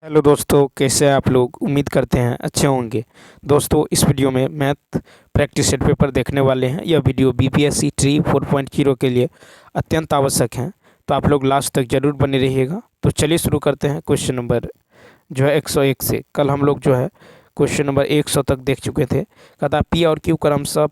Hello दोस्तों, कैसे हैं आप लोग। उम्मीद करते हैं अच्छे होंगे। दोस्तों, इस वीडियो में मैथ प्रैक्टिस सेट पेपर देखने वाले हैं। यह वीडियो बीपीएससी ट्री 4.0 के लिए अत्यंत आवश्यक है, तो आप लोग लास्ट तक जरूर बने रहिएगा। तो चलिए शुरू करते हैं। क्वेश्चन नंबर जो है 101 से। कल हम लोग जो है क्वेश्चन नंबर 100 तक देख चुके थे। कहता पी और क्यू क्रमशः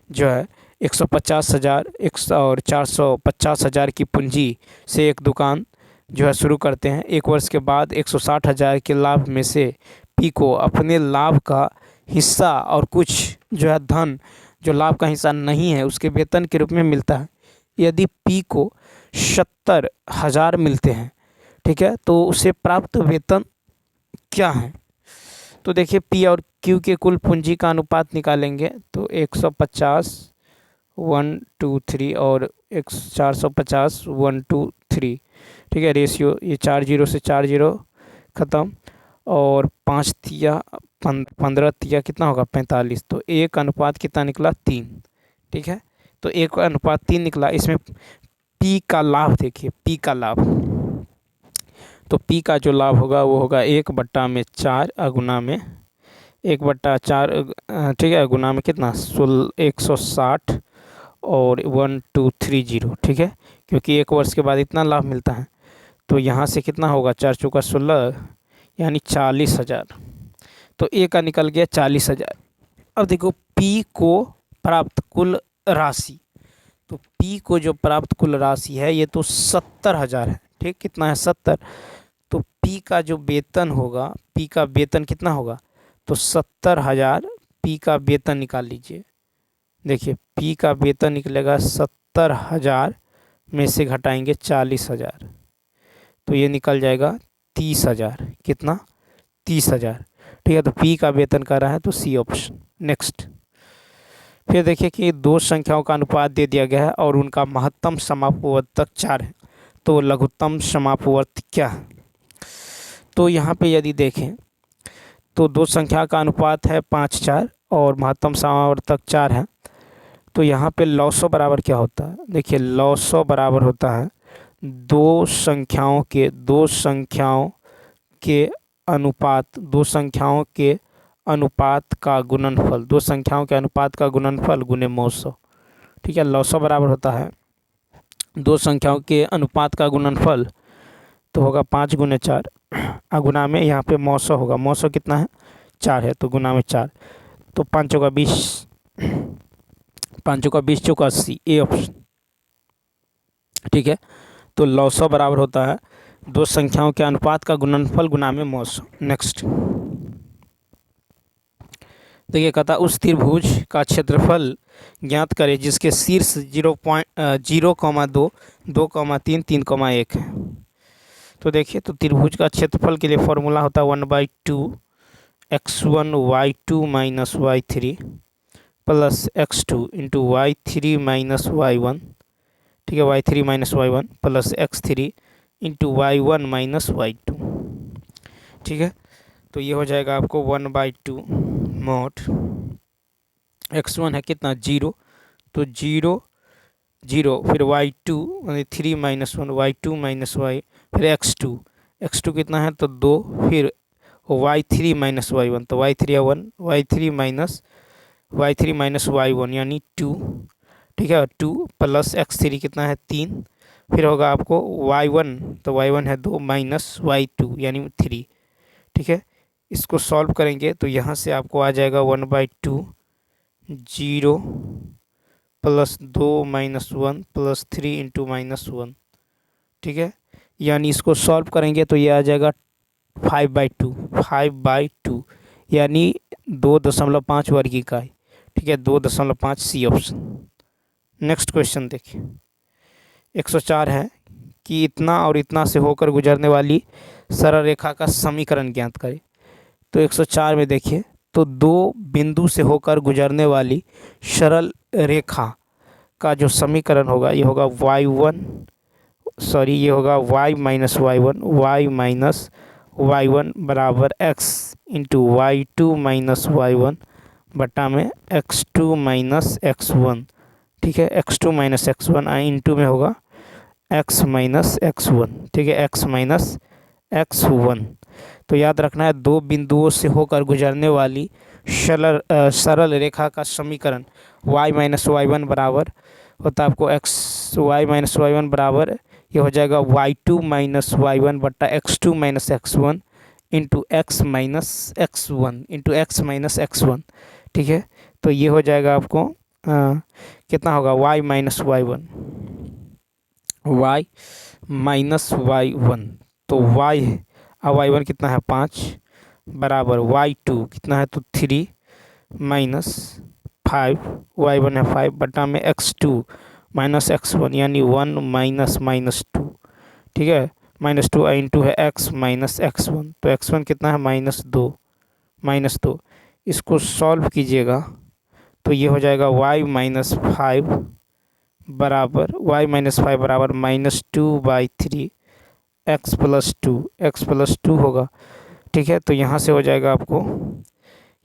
जो है 150,000 100 और 450,000 की पूंजी से एक दुकान जो है शुरू करते हैं। एक वर्ष के बाद 160,000 के लाभ में से पी को अपने लाभ का हिस्सा और कुछ जो है धन जो लाभ का हिस्सा नहीं है उसके वेतन के रूप में मिलता है। यदि पी को 70,000 मिलते हैं, ठीक है, तो उसे प्राप्त वेतन क्या है। तो देखिए, पी और क्यू के कुल पूंजी का अनुपात निकालेंगे तो 150 1 2 3 और 450 1 2 3, ठीक है। रेशियो ये 4 जीरो से 4 जीरो ख़त्म और 5 तिया 15 तिया कितना होगा 45। तो एक अनुपात कितना निकला 3, ठीक है। तो 1:3 निकला। इसमें पी का लाभ देखिए, पी का लाभ, तो पी का जो लाभ होगा वो होगा 1/4 अगुना में 1/4, ठीक है, गुना में कितना 160 और 1230, ठीक है। क्योंकि एक वर्ष के बाद इतना लाभ मिलता है तो यहाँ से कितना होगा 4 चौका 16 यानी 40,000। तो ए का निकल गया 40,000। अब देखो पी को प्राप्त कुल राशि, तो पी को जो प्राप्त कुल राशि है ये तो 70,000 है, ठीक। कितना है 70। तो पी का जो वेतन होगा, पी का वेतन कितना होगा, तो 70,000 पी का वेतन निकाल लीजिए। देखिए पी का वेतन निकलेगा 70,000 में से घटाएंगे 40,000 तो ये निकल जाएगा 30,000। कितना 30,000, ठीक है। तो पी का वेतन कर रहा है तो सी ऑप्शन। नेक्स्ट, फिर देखिए कि दो संख्याओं का अनुपात दे दिया गया है और उनका महत्तम समापवर्तक 4 है, तो लघुत्तम समापवर्त क्या है। तो यहाँ पे यदि देखें तो दो संख्या का अनुपात है 5:4 और महत्तम समावर्तक 4 है। तो यहाँ पे लॉसो बराबर क्या होता है, देखिए लॉसो बराबर होता है दो संख्याओं के अनुपात का गुणनफल, दो संख्याओं के अनुपात का गुणनफल गुने मौसो, ठीक है। लॉसो बराबर होता है दो संख्याओं के अनुपात का गुणनफल, तो होगा 5 गुने 4 गुना में यहाँ पे मौसो होगा, मौसो कितना है 4 है तो गुना में 4, तो 5 चौका 20 5 चौका 20 चौका 80, ए ऑप्शन, ठीक है। तो लॉसो बराबर होता है दो संख्याओं के अनुपात का गुणनफल गुना में मौसो। नेक्स्ट देखिए, कहता उस त्रिभुज का क्षेत्रफल ज्ञात करें जिसके शीर्ष 0.2 2,3 3,1 है। तो देखिए, तो त्रिभुज का क्षेत्रफल के लिए फॉर्मूला होता है 1/2 x1 y2 minus y3 plus x2 into y3 minus y1, ठीक है, y3 minus y1 plus x3 into y1 minus y2, ठीक है। तो ये हो जाएगा आपको 1/2 मोड x1 है कितना 0, तो 0 0 फिर y2 3 minus 1 y2 minus y, फिर x2 कितना है तो 2, फिर y3 माइनस y1 तो y3 है 1, y3 माइनस y1 यानी 2, ठीक है। 2 प्लस x3 कितना है 3, फिर होगा आपको y1 तो y1 है 2 माइनस y2 यानी 3, ठीक है। इसको सॉल्व करेंगे तो यहाँ से आपको आ जाएगा 1/2 0 plus 2 minus 1 plus 3 into minus 1, ठीक है। यानी इसको सॉल्व करेंगे तो ये आ जाएगा 5/2 यानी 2.5 वर्ग इकाई, ठीक है, 2.5, सी ऑप्शन। नेक्स्ट क्वेश्चन देखिए, 104 है कि इतना और इतना से होकर गुजरने वाली सरल रेखा का समीकरण ज्ञात करें। तो 104 में देखिए, तो दो बिंदु से होकर गुजरने वाली सरल रेखा का जो समीकरण होगा ये होगा ये होगा y माइनस y1 बराबर x into y2 minus y1 बटा में x2 माइनस x1, ठीक है। x2 माइनस x1 इंटू में होगा x माइनस x1, ठीक है, x माइनस x1। तो याद रखना है, दो बिंदुओं से होकर गुजरने वाली सरल रेखा का समीकरण y माइनस वाई वन बराबर होता है आपको y माइनस वाई वन बराबर ये हो जाएगा y2 माइनस वाई वन बट्टा x2 minus x1 into x minus x1 into x minus x1। ठीक है, तो ये हो जाएगा आपको कितना होगा, y minus Y one, y minus Y one, तो y और वाई वन कितना है 5 बराबर y2 कितना है तो 3 माइनस 5, वाई वन है 5 बटा में x2 माइनस x1 यानी 1 माइनस माइनस 2। ठीक है, माइनस 2 इंटू है x माइनस x1, तो x1 कितना है माइनस 2। इसको सॉल्व कीजिएगा तो ये हो जाएगा y माइनस 5 बराबर माइनस 2/3 x प्लस 2 होगा। ठीक है, तो यहाँ से हो जाएगा आपको,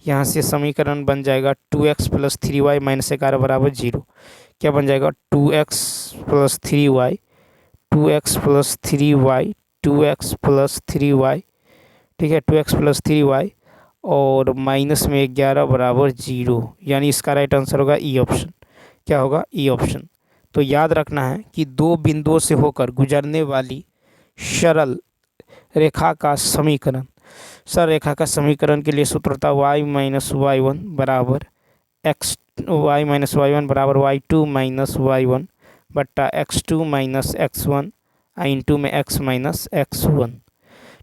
यहाँ से समीकरण बन जाएगा 2x प्लस 3y माइनस 11 बराबर 0। क्या बन जाएगा 2x plus 3y, 2x plus 3y, 2x plus 3y। ठीक है, 2x प्लस 3y और माइनस में 11 बराबर 0, यानी इसका राइट आंसर होगा ई ऑप्शन। क्या होगा, ई ऑप्शन। तो याद रखना है कि दो बिंदुओं से होकर गुजरने वाली सरल रेखा का समीकरण, सरल रेखा का समीकरण के लिए सूत्र होता y माइनस वाई वन बराबर y माइनस वाई वन बराबर y2 माइनस वाई वन बट्टा x2 माइनस x1 इंटू में x माइनस x1।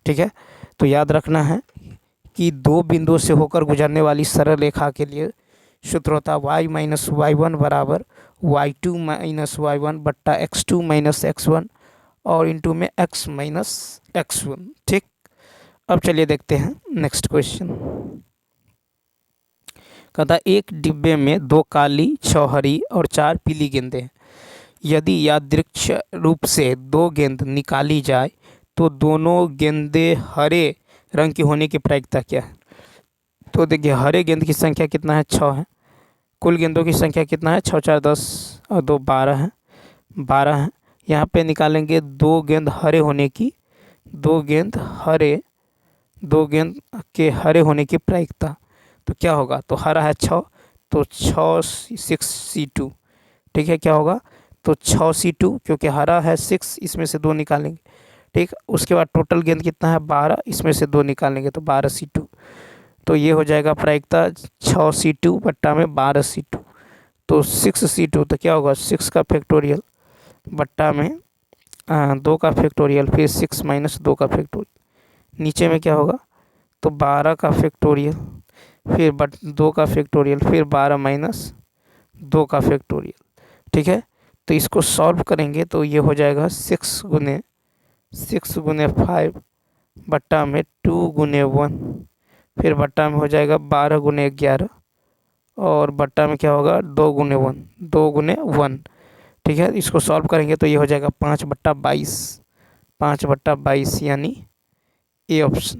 ठीक है, तो याद रखना है कि दो बिंदुओं से होकर गुजरने वाली सरल रेखा के लिए सूत्र होता है y माइनस वाई वन बराबर y2 माइनस वाई वन बट्टा x2 माइनस x1 और इंटू में x माइनस x1। ठीक, अब चलिए देखते हैं नेक्स्ट क्वेश्चन। कहता एक डिब्बे में 2 काली 6 हरी और 4 पीली गेंदें हैं। यदि यादृच्छिक रूप से 2 गेंद निकाली जाए तो दोनों गेंदें हरे रंग की होने की प्रायिकता क्या है। तो देखिए, हरे गेंद की संख्या कितना है 6 है, कुल गेंदों की संख्या कितना है 6 4 10 और 2 12 है, 12 है। यहाँ पे निकालेंगे 2 गेंद हरे होने की, 2 गेंद के हरे होने की प्रायिकता। तो क्या होगा, तो हरा है 6 तो 6C2। ठीक है, क्या होगा तो 6C2 क्योंकि हरा है 6, इसमें से 2 निकालेंगे। ठीक, उसके बाद टोटल गेंद कितना है 12, इसमें से 2 निकालेंगे तो 12C2। तो ये हो जाएगा प्रायिकता 6C2 बट्टा में 12C2, तो 6C2। तो क्या होगा 6 का फैक्टोरियल बट्टा में 2 का फैक्टोरियल, फिर 6 माइनस 2 का फैक्टोरियल, नीचे में क्या होगा तो 12 का फैक्टोरियल, फिर 2 का फैक्टोरियल, फिर 12 माइनस 2 का फैक्टोरियल। ठीक है, तो इसको सॉल्व करेंगे तो ये हो जाएगा 6 गुने 5 बट्टा में 2 गुने 1, फिर बट्टा में हो जाएगा 12 गुने 11 और बट्टा में क्या होगा 2 गुने 1। ठीक है, इसको सॉल्व करेंगे तो ये हो जाएगा 5/22 यानी ए ऑप्शन।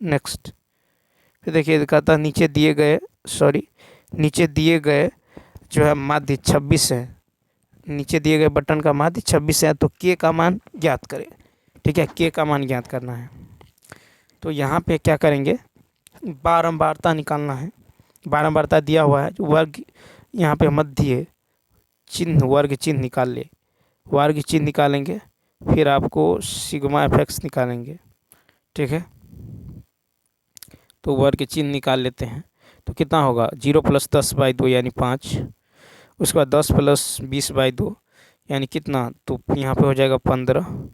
नेक्स्ट, फिर देखिए कहता नीचे दिए गए जो है माध्य 26 है, नीचे दिए गए बटन का माध्य 26 है, तो के का मान ज्ञात करें। ठीक है, के का मान ज्ञात करना है। तो यहाँ पे क्या करेंगे, बारंबारता निकालना है। बारंबारता दिया हुआ है, वर्ग यहाँ पे मध्य चिन्ह, वर्ग चिन्ह निकाल ले, वर्ग चिन्ह निकालेंगे, फिर आपको सिग्मा एफएक्स निकालेंगे। ठीक है, तो वर्ग चिन्ह निकाल लेते हैं तो कितना होगा 0 + 10/2 यानी 5, उसके बाद 10 + 20/2 यानी कितना, तो यहाँ पे हो जाएगा 15।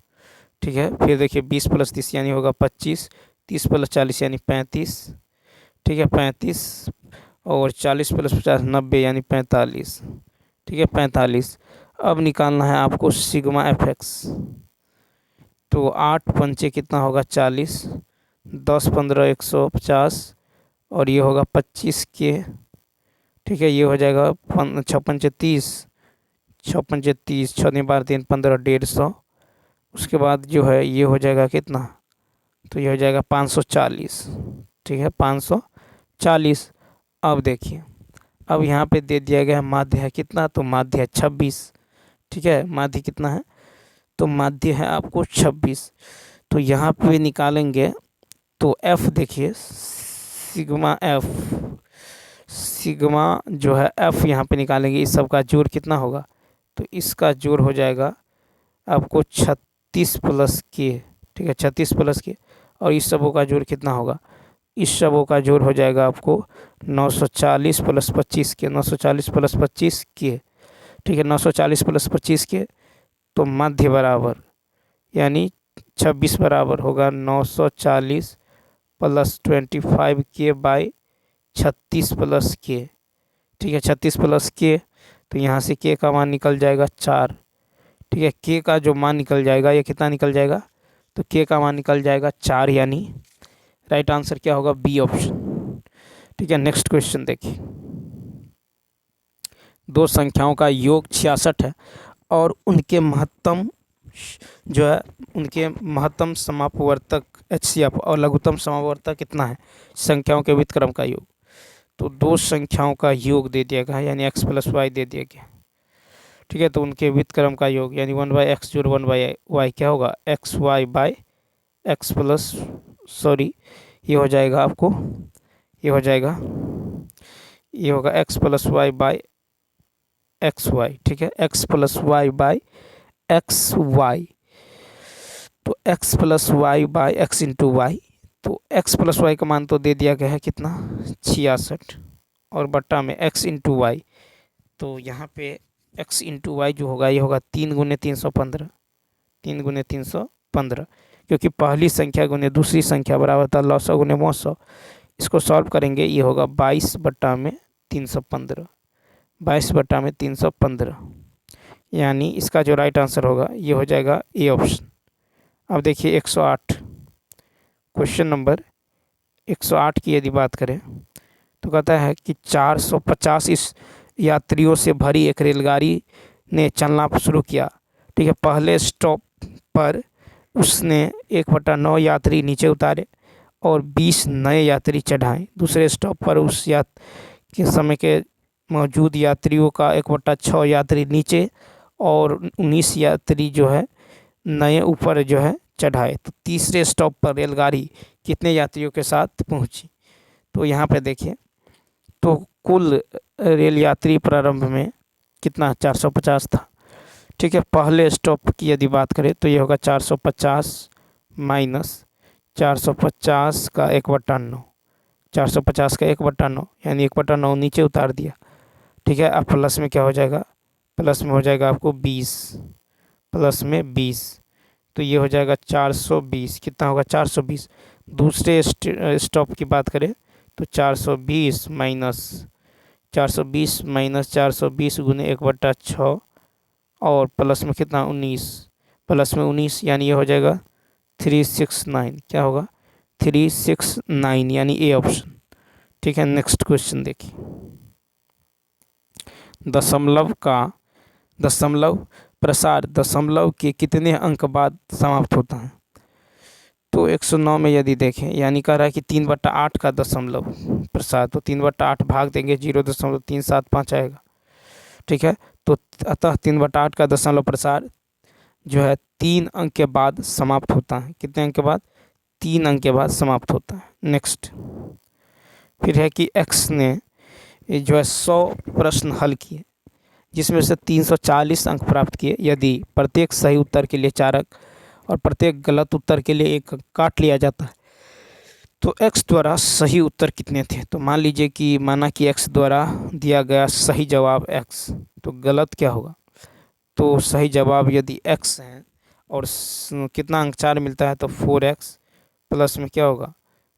ठीक है, फिर देखिए 20 + 30 यानी होगा 25, 30 + 40 यानी 35। ठीक है, 35 और 40 + 50 90 यानी 45। ठीक है, 45। अब निकालना है आपको सिग्मा एफएक्स, तो 8 पंचे कितना होगा 40, 10 15 150 और ये होगा 25 के। ठीक है, ये हो जाएगा 6 पंचे 30, 6 पंचे 30, 6 × 12 3 15 150। उसके बाद जो है ये हो जाएगा कितना, तो ये हो जाएगा 540। ठीक है, 540। अब देखिए, अब यहाँ पे दे दिया गया है माध्य है कितना, तो माध्य है 26। ठीक है, माध्य कितना है, तो माध्य है आपको 26। तो यहाँ पे निकालेंगे तो एफ देखिए सिग्मा एफ, सिग्मा जो है एफ यहाँ पे निकालेंगे, इस सब का जोड़ कितना होगा, तो इसका जोड़ हो जाएगा आपको 36 प्लस के, ठीक है 36 प्लस के, और इस सबों का जोड़ कितना होगा, इस सबों का जोड़ हो जाएगा आपको 940 प्लस 25 के, 940 प्लस 25 के, ठीक है 940 प्लस 25 के, तो मध्य बराबर यानी 26 बराबर होगा 940 प्लस 25 के बाई 36 प्लस के, ठीक है 36 प्लस के, तो यहाँ से के का मान निकल जाएगा 4, ठीक है के का जो मान निकल जाएगा ये कितना निकल जाएगा, तो के का मान निकल जाएगा 4, यानी राइट आंसर क्या होगा, बी ऑप्शन। ठीक है नेक्स्ट क्वेश्चन देखिए, दो संख्याओं का योग 66 है और उनके महत्तम जो है उनके महत्तम समापवर्तक HCF और लघुत्तम समापवर्तक कितना है, संख्याओं के व्युत्क्रम का योग। तो दो संख्याओं का योग दे दिया गया यानी x प्लस वाई दे दिया गया, ठीक है, तो उनके व्युत्क्रम का योग यानी 1/x जोड़ 1/y क्या होगा, X Y by X plus sorry ये हो जाएगा आपको, ये हो जाएगा, ये होगा x plus Y by X Y, ठीक है x plus Y by X Y, तो x plus Y by X into Y, तो x प्लस वाई का मान तो दे दिया गया है कितना 66 और बट्टा में x इंटू वाई, तो यहाँ पे x इंटू वाई जो होगा ये होगा 3 गुने 315, 3 गुने 315, क्योंकि पहली संख्या गुने दूसरी संख्या बराबर था 900 गुने 900, इसको सॉल्व करेंगे ये होगा 22 बट्टा में 315, 22 बट्टा में 315, यानी इसका जो राइट आंसर होगा ये हो जाएगा ए ऑप्शन। अब देखिए 108, क्वेश्चन नंबर 108 की यदि बात करें तो कहता है कि 450 इस यात्रियों से भरी एक रेलगाड़ी ने चलना शुरू किया, ठीक है, पहले स्टॉप पर उसने 1/9 यात्री नीचे उतारे और 20 नए यात्री चढ़ाए, दूसरे स्टॉप पर उस के समय के मौजूद यात्रियों का 1/6 यात्री नीचे और 19 यात्री जो है नए ऊपर जो है चढ़ाए, तो तीसरे स्टॉप पर रेलगाड़ी कितने यात्रियों के साथ पहुंची। तो यहाँ पे देखिए तो कुल रेल यात्री प्रारंभ में कितना 450 था, ठीक है, पहले स्टॉप की यदि बात करें तो ये होगा 450 माइनस 450 का 1/9, 450 का 1/9 यानी 1/9 नीचे उतार दिया, ठीक है, अब प्लस में क्या हो जाएगा, प्लस में हो जाएगा आपको 20, प्लस में 20, तो ये हो जाएगा 420, कितना होगा 420, दूसरे स्टॉप की बात करें तो 420 माइनस 420 गुने 1/6 और प्लस में कितना 19, प्लस में 19 यानी ये हो जाएगा 369, क्या होगा 369 यानी ए ऑप्शन। ठीक है नेक्स्ट क्वेश्चन देखिए, दशमलव प्रसार दशमलव के कितने अंक बाद समाप्त होता है। तो 109 में यदि देखें यानी कह रहा है कि 3/8 का दशमलव प्रसार, तो 3/8 भाग देंगे 0.375 आएगा, ठीक है, तो अतः 3/8 का दशमलव प्रसार जो है 3 अंक के बाद समाप्त होता है, कितने अंक के बाद, 3 अंक के बाद समाप्त होता है। नेक्स्ट फिर है कि x ने जो है 100 प्रश्न हल किए जिसमें से 340 अंक प्राप्त किए, यदि प्रत्येक सही उत्तर के लिए 4 अंक और प्रत्येक गलत उत्तर के लिए 1 अंक काट लिया जाता है तो x द्वारा सही उत्तर कितने थे। तो मान लीजिए कि माना कि x द्वारा दिया गया सही जवाब x, तो गलत क्या होगा, तो सही जवाब यदि x है और कितना अंक 4 मिलता है तो 4x, प्लस में क्या होगा,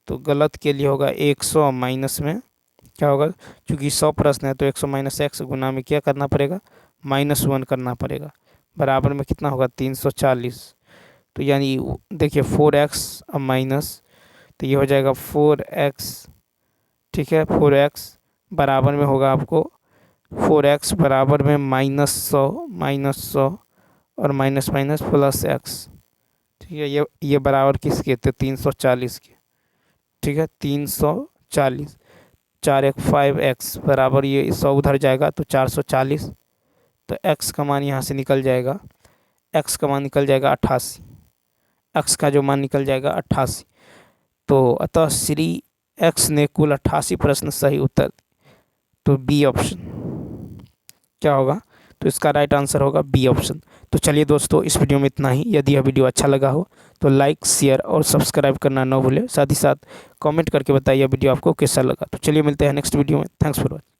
तो गलत के लिए होगा 100 माइनस में क्या होगा, क्योंकि 100 प्रश्न है तो 100 माइनस एक्स गुना में क्या करना पड़ेगा, -1 करना पड़ेगा, बराबर में कितना होगा 340, तो यानी देखिए 4x अब माइनस, तो ये हो जाएगा 4x, ठीक है 4x बराबर में होगा आपको 4x बराबर में -100 और माइनस माइनस प्लस x, ठीक है, ये बराबर किसके थे 340 के, ठीक है 340, 4 1 5x बराबर ये 100 उधर जाएगा तो 440, तो x का मान यहाँ से निकल जाएगा, x का मान निकल जाएगा 88, x का जो मान निकल जाएगा 88, तो अतः श्री एक्स ने कुल 88 प्रश्न सही उत्तर दिए। तो बी ऑप्शन क्या होगा? तो इसका राइट आंसर होगा बी ऑप्शन। तो चलिए दोस्तों, इस वीडियो में इतना ही। यदि यह वीडियो अच्छा लगा हो तो लाइक, शेयर और सब्सक्राइब करना न भूलें। साथ ही साथ कमेंट करके बताइए वीडियो आपको कैसा लगा। तो चलिए मिलते हैं नेक्स्ट वीडियो में। Thanks for watching.